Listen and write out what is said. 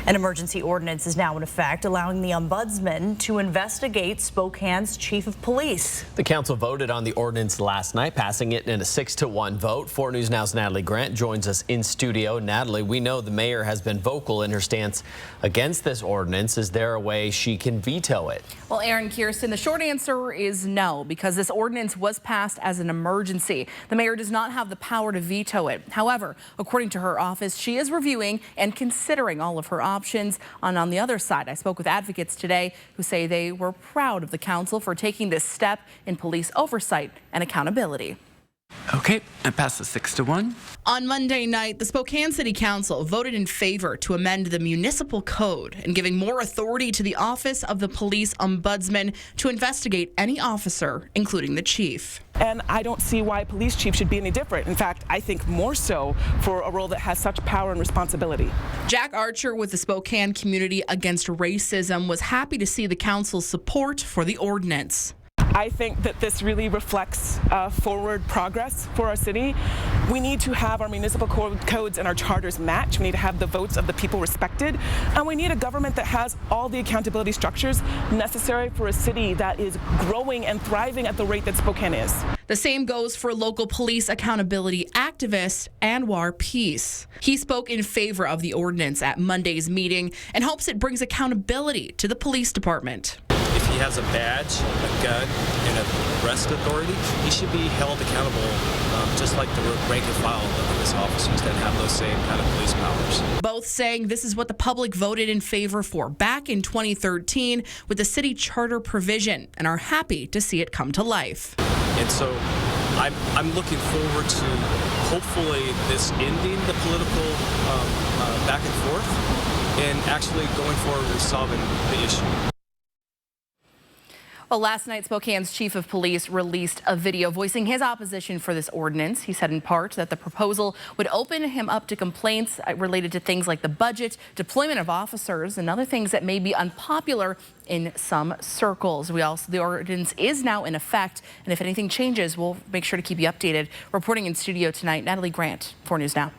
An emergency ordinance is now in effect, allowing the Ombudsman to investigate Spokane's chief of police. The council voted on the ordinance last night, passing it in a 6-1 vote. 4 News Now's Natalie Grant joins us in studio. Natalie, we know the mayor has been vocal in her stance against this ordinance. Is there a way she can veto it? Well, Aaron, Kirsten, the short answer is no, because this ordinance was passed as an emergency. The mayor does not have the power to veto it. However, according to her office, she is reviewing and considering all of her options. On the other side, I spoke with advocates today who say they were proud of the council for taking this step in police oversight and accountability. Okay, I passed the 6-1. On Monday night, the Spokane City Council voted in favor to amend the municipal code and giving more authority to the Office of the Police Ombudsman to investigate any officer, including the chief. And I don't see why a police chief should be any different. In fact, I think more so for a role that has such power and responsibility. Jac Archer with the Spokane Community Against Racism was happy to see the council's support for the ordinance. I think that this really reflects forward progress for our city. We need to have our municipal codes and our charters match. We need to have the votes of the people respected. And we need a government that has all the accountability structures necessary for a city that is growing and thriving at the rate that Spokane is. The same goes for local police accountability activist Anwar Peace. He spoke in favor of the ordinance at Monday's meeting and hopes it brings accountability to the police department. If he has a badge, a gun, and an arrest authority, he should be held accountable just like the rank and file of police officers that have those same kind of police powers. Both saying this is what the public voted in favor for back in 2013 with the city charter provision and are happy to see it come to life. And so I'm looking forward to hopefully this ending the political back and forth and actually going forward and solving the issue. Well, last night, Spokane's chief of police released a video voicing his opposition for this ordinance. He said in part that the proposal would open him up to complaints related to things like the budget, deployment of officers, and other things that may be unpopular in some circles. The ordinance is now in effect, and if anything changes, we'll make sure to keep you updated. Reporting in studio tonight, Natalie Grant, 4 News Now.